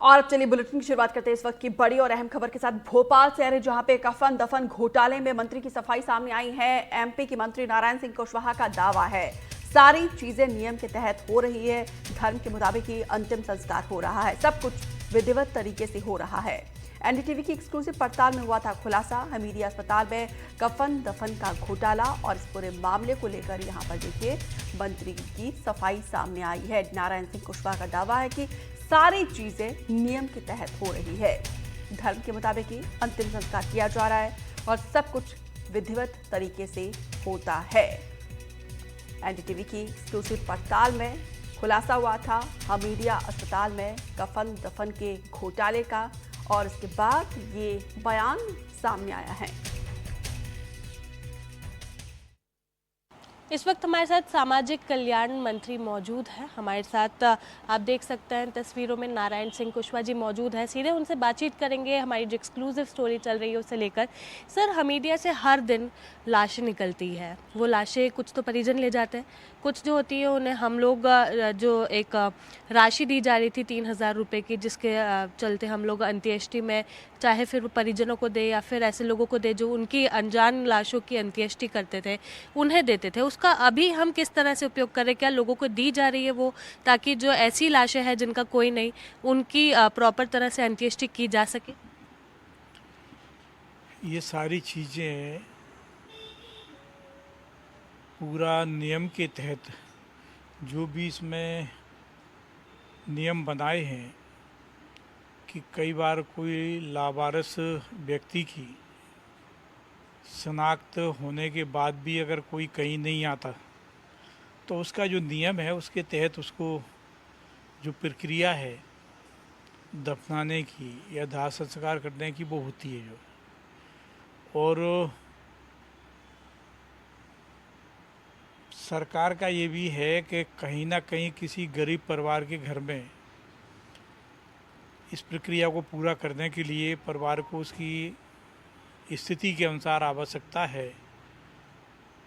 और अब चलिए बुलेटिन की शुरुआत करते हैं इस वक्त की बड़ी और अहम खबर के साथ भोपाल से आ रहे, जहां पे कफन दफन घोटाले में मंत्री की सफाई सामने आई है। एमपी के मंत्री नारायण सिंह कुशवाहा का दावा है सारी चीजें नियम के तहत हो रही है, धर्म के मुताबिक ही अंतिम संस्कार हो रहा है, सब कुछ विधिवत तरीके से हो रहा है। एनडीटीवी की एक्सक्लूसिव पड़ताल में हुआ था खुलासा। हमीदिया अस्पताल में कफन दफन का घोटाला और इस पूरे मामले को लेकर यहां पर देखिए मंत्री की सफाई सामने आई है। नारायण सिंह कुशवाहा का दावा है कि सारी चीजें नियम के तहत हो रही है, धर्म के मुताबिक ही अंतिम संस्कार किया जा रहा है और सब कुछ विधिवत तरीके से होता है। एनडीटीवी की एक्सक्लूसिव पड़ताल में खुलासा हुआ था हमीदिया अस्पताल में कफन दफन के घोटाले का और इसके बाद ये बयान सामने आया है। इस वक्त हमारे साथ सामाजिक कल्याण मंत्री मौजूद हैं। हमारे साथ आप देख सकते हैं तस्वीरों में नारायण सिंह कुशवाहा जी मौजूद हैं। सीधे उनसे बातचीत करेंगे हमारी जो एक्सक्लूसिव स्टोरी चल रही है उसे लेकर। सर, हमीदिया से हर दिन लाशें निकलती है, वो लाशें कुछ तो परिजन ले जाते हैं, कुछ जो होती है उन्हें हम लोग जो एक राशि दी जा रही थी 3,000 रुपये की, जिसके चलते हम लोग अंत्येष्टि में चाहे फिर परिजनों को दे या फिर ऐसे लोगों को दे जो उनकी अनजान लाशों की अंत्येष्टि करते थे, उन्हें देते थे। उसका अभी हम किस तरह से उपयोग करें? क्या लोगों को दी जा रही है वो, ताकि जो ऐसी लाशें हैं जिनका कोई नहीं, उनकी प्रॉपर तरह से अंत्येष्टि की जा सके? ये सारी चीज़ें पूरा नियम के तहत जो भी इसमें नियम बनाए हैं कि कई बार कोई लावारिस व्यक्ति की शनाख्त होने के बाद भी अगर कोई कहीं नहीं आता तो उसका जो नियम है उसके तहत उसको जो प्रक्रिया है दफनाने की या दाह संस्कार करने की वो होती है जो। और सरकार का ये भी है कि कहीं ना कहीं किसी गरीब परिवार के घर में इस प्रक्रिया को पूरा करने के लिए परिवार को उसकी स्थिति के अनुसार आवश्यकता है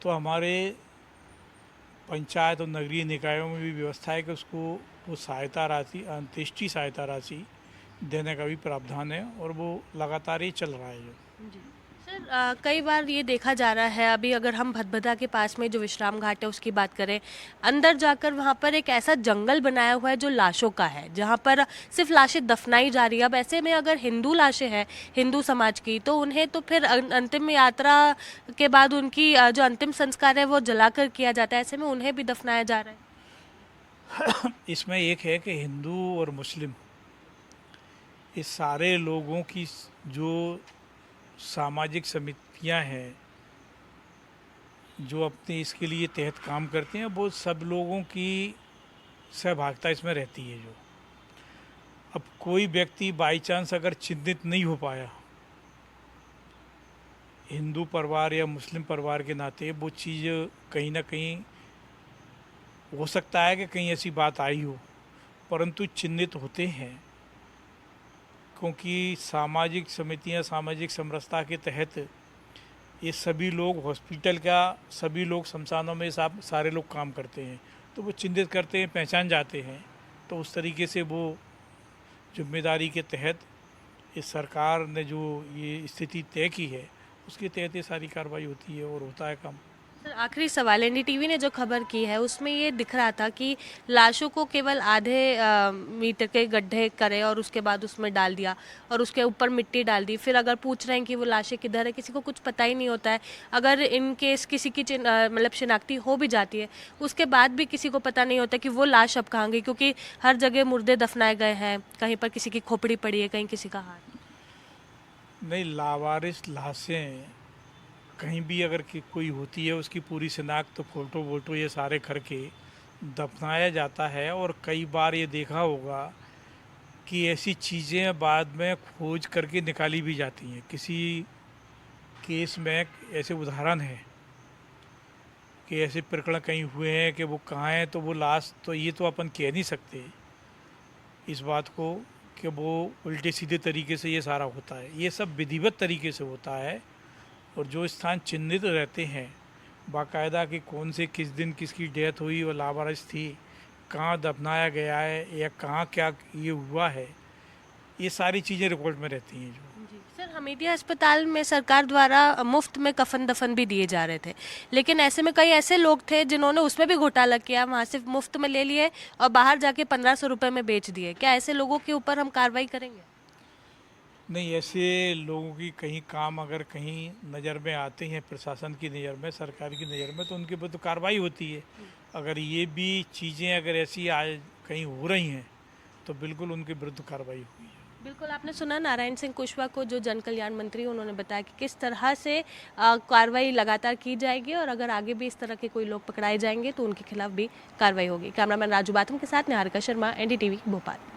तो हमारे पंचायत और नगरीय निकायों में भी व्यवस्था है कि उसको वो सहायता राशि, अंत्येष्टि सहायता राशि देने का भी प्रावधान है और वो लगातार ही चल रहा है जो। सर, कई बार ये देखा जा रहा है, अभी अगर हम भदभदा के पास में जो विश्राम घाट है उसकी बात करें, अंदर जाकर वहाँ पर एक ऐसा जंगल बनाया हुआ है जो लाशों का है, जहाँ पर सिर्फ लाशें दफनाई जा रही है। अब ऐसे में अगर हिंदू लाशें हैं हिंदू समाज की, तो उन्हें तो फिर अंतिम यात्रा के बाद उनकी जो अंतिम संस्कार है वो जलाकर किया जाता है, ऐसे में उन्हें भी दफनाया जा रहा है। इसमें एक है कि हिंदू और मुस्लिम इस सारे लोगों की जो सामाजिक समितियां हैं जो अपने इसके लिए तहत काम करते हैं, वो सब लोगों की सहभागिता इसमें रहती है जो। अब कोई व्यक्ति बाई चांस अगर चिन्हित नहीं हो पाया हिंदू परिवार या मुस्लिम परिवार के नाते, वो चीज़ कहीं ना कहीं हो सकता है कि कहीं ऐसी बात आई हो, परंतु चिन्हित होते हैं क्योंकि सामाजिक समितियां सामाजिक समरसता के तहत ये सभी लोग हॉस्पिटल का सभी लोग शमशानों में सारे लोग काम करते हैं, तो वो चिन्हित करते हैं, पहचान जाते हैं। तो उस तरीके से वो जिम्मेदारी के तहत इस सरकार ने जो ये स्थिति तय की है उसके तहत ये सारी कार्रवाई होती है और होता है काम। सर, आखिरी सवाल, एनडीटीवी ने जो खबर की है उसमें ये दिख रहा था कि लाशों को केवल आधे मीटर के गड्ढे करे और उसके बाद उसमें डाल दिया और उसके ऊपर मिट्टी डाल दी। फिर अगर पूछ रहे हैं कि वो लाशें किधर है, किसी को कुछ पता ही नहीं होता है। अगर इन केस किसी की मतलब शिनाख्ती हो भी जाती है, उसके बाद भी किसी को पता नहीं होता कि वो लाश अब कहाँ गई, क्योंकि हर जगह मुर्दे दफनाए गए हैं, कहीं पर किसी की खोपड़ी पड़ी है, कहीं किसी का हाथ। नहीं, लावारिस लाशें कहीं भी अगर कोई होती है उसकी पूरी शिनाख्त तो फ़ोटो वोटो ये सारे करके दफनाया जाता है। और कई बार ये देखा होगा कि ऐसी चीज़ें बाद में खोज करके निकाली भी जाती हैं। किसी केस में ऐसे उदाहरण है कि ऐसे प्रकरण कहीं हुए हैं कि वो कहाँ हैं, तो वो लाश तो ये तो अपन कह नहीं सकते इस बात को कि वो उल्टे सीधे तरीके से ये सारा होता है। ये सब विधिवत तरीके से होता है और जो स्थान चिन्हित रहते हैं बाकायदा कि कौन से किस दिन किसकी डेथ हुई और लावारिस थी, कहाँ दफनाया गया है या कहाँ क्या ये हुआ है, ये सारी चीज़ें रिपोर्ट में रहती हैं जो। सर, हमीदिया अस्पताल में सरकार द्वारा मुफ्त में कफन दफन भी दिए जा रहे थे, लेकिन ऐसे में कई ऐसे लोग थे जिन्होंने उसमें भी घोटाला किया, वहाँ से मुफ्त में ले लिए और बाहर जाके 1500 रुपये में बेच दिए। क्या ऐसे लोगों के ऊपर हम कार्रवाई करेंगे? नहीं, ऐसे लोगों की कहीं काम अगर कहीं नज़र में आते हैं, प्रशासन की नज़र में, सरकार की नज़र में, तो उनके ऊपर तो कार्रवाई होती है। अगर ये भी चीज़ें अगर ऐसी आज कहीं हो रही हैं तो बिल्कुल उनके विरुद्ध कार्रवाई होगी। बिल्कुल, आपने सुना नारायण सिंह कुशवाहा को, जो जन कल्याण मंत्री, उन्होंने बताया कि किस तरह से कार्रवाई लगातार की जाएगी और अगर आगे भी इस तरह के कोई लोग पकड़ाए जाएंगे तो उनके खिलाफ भी कार्रवाई होगी। कैमरामैन राजू बाथम के साथ निहारिका शर्मा, NDTV भोपाल।